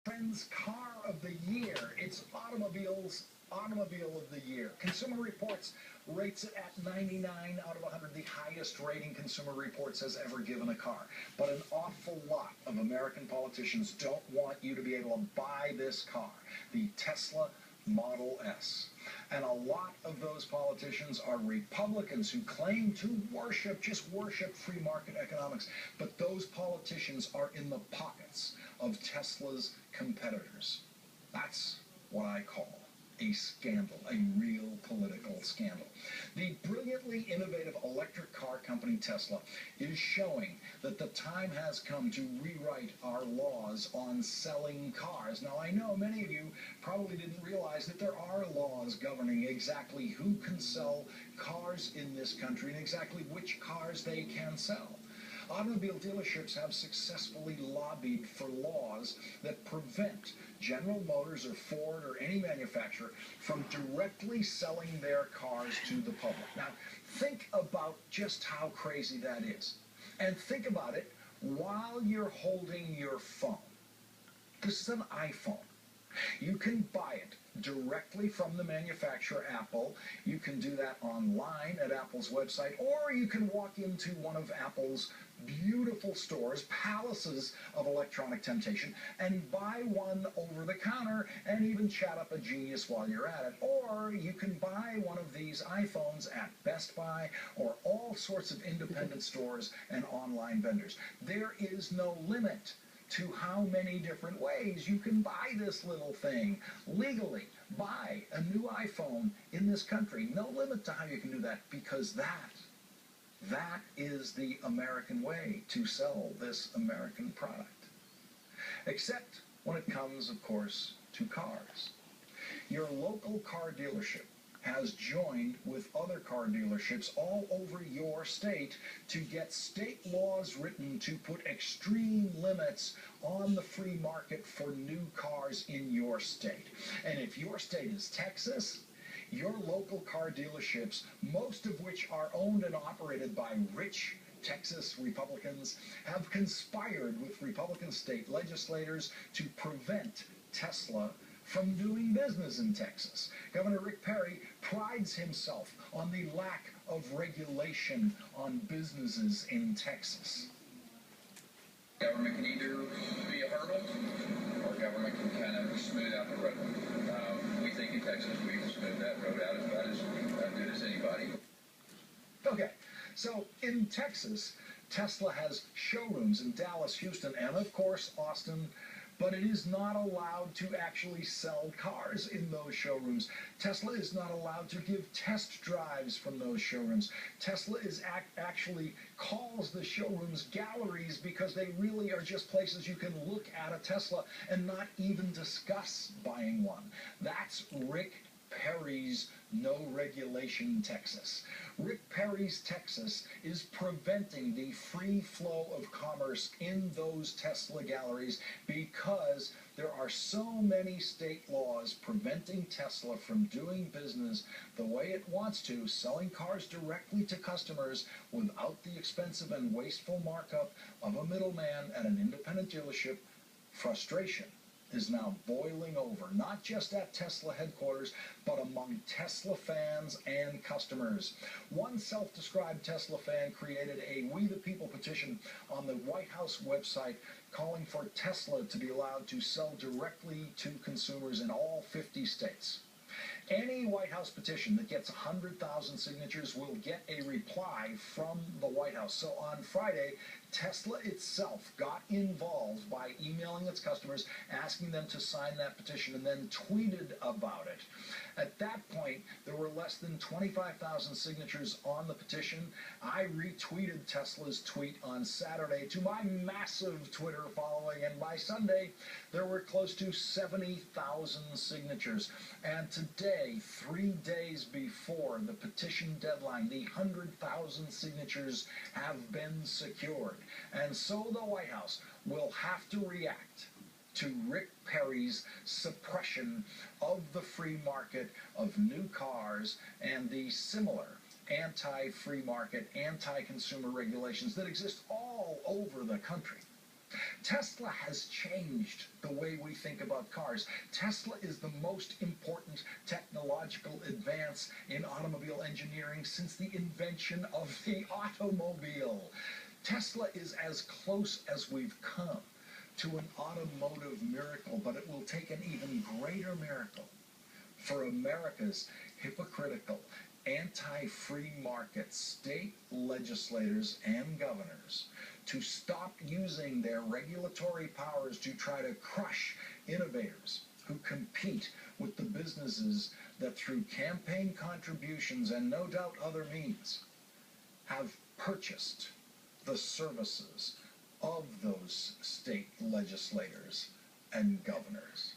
Friends Car of the Year. It's Automobile of the Year. Consumer Reports rates it at 99 out of 100, the highest rating Consumer Reports has ever given a car. But an awful lot of American politicians don't want you to be able to buy this car, the Tesla Model S. And a lot of those politicians are Republicans who claim to just worship free market economics. But those politicians are in the pockets of Tesla's competitors. That's what I call a scandal, a real political scandal. The brilliantly innovative electric car company Tesla is showing that the time has come to rewrite our laws on selling cars. Now, I know many of you probably didn't realize that there are laws governing exactly who can sell cars in this country and exactly which cars they can sell. Automobile dealerships have successfully lobbied for laws that prevent General Motors or Ford or any manufacturer from directly selling their cars to the public. Now, think about just how crazy that is. And think about it while you're holding your phone. This is an iPhone. You can buy it directly from the manufacturer, Apple. You can do that online at Apple's website, or you can walk into one of Apple's beautiful stores, palaces of electronic temptation, and buy one over the counter and even chat up a genius while you're at it. Or you can buy one of these iPhones at Best Buy or all sorts of independent stores and online vendors. There is no limit to how many different ways you can buy this little thing legally. Buy a new iPhone in this country. No limit to how you can do that, because that is the American way to sell this American product. Except when it comes, of course, to cars. Your local car dealership has joined with other car dealerships all over your state to get state laws written to put extreme limits on the free market for new cars in your state. And if your state is Texas, your local car dealerships, most of which are owned and operated by rich Texas Republicans, have conspired with Republican state legislators to prevent Tesla from doing business in Texas. Governor Rick Perry prides himself on the lack of regulation on businesses in Texas. Government can either be a hurdle or government can kind of smooth out the road. We think in Texas we've smoothed that road out about as good as anybody. Okay, so in Texas, Tesla has showrooms in Dallas, Houston, and of course Austin, but it is not allowed to actually sell cars in those showrooms. Tesla is not allowed to give test drives from those showrooms. Tesla is actually calls the showrooms galleries because they really are just places you can look at a Tesla and not even discuss buying one. That's Rick Perry's no regulation Texas. Rick Perry's Texas is preventing the free flow of commerce in those Tesla galleries because there are so many state laws preventing Tesla from doing business the way it wants to, selling cars directly to customers without the expensive and wasteful markup of a middleman at an independent dealership. Frustration is now boiling over, not just at Tesla headquarters, but among Tesla fans and customers. One self-described Tesla fan created a We the People petition on the White House website calling for Tesla to be allowed to sell directly to consumers in all 50 states. Any White House petition that gets 100,000 signatures will get a reply from the White House. So on Friday, Tesla itself got involved by emailing its customers, asking them to sign that petition, and then tweeted about it. At that point, there were less than 25,000 signatures on the petition. I retweeted Tesla's tweet on Saturday to my massive Twitter following, and by Sunday, there were close to 70,000 signatures. And today, 3 days before the petition deadline, the 100,000 signatures have been secured. And so the White House will have to react to Rick Perry's suppression of the free market of new cars and the similar anti-free market, anti-consumer regulations that exist all over the country. Tesla has changed the way we think about cars. Tesla is the most important technological advance in automobile engineering since the invention of the automobile. Tesla is as close as we've come to an automotive miracle, but it will take an even greater miracle for America's hypocritical, anti-free market state legislators and governors to stop using their regulatory powers to try to crush innovators who compete with the businesses that through campaign contributions and no doubt other means have purchased the services of those state legislators and governors.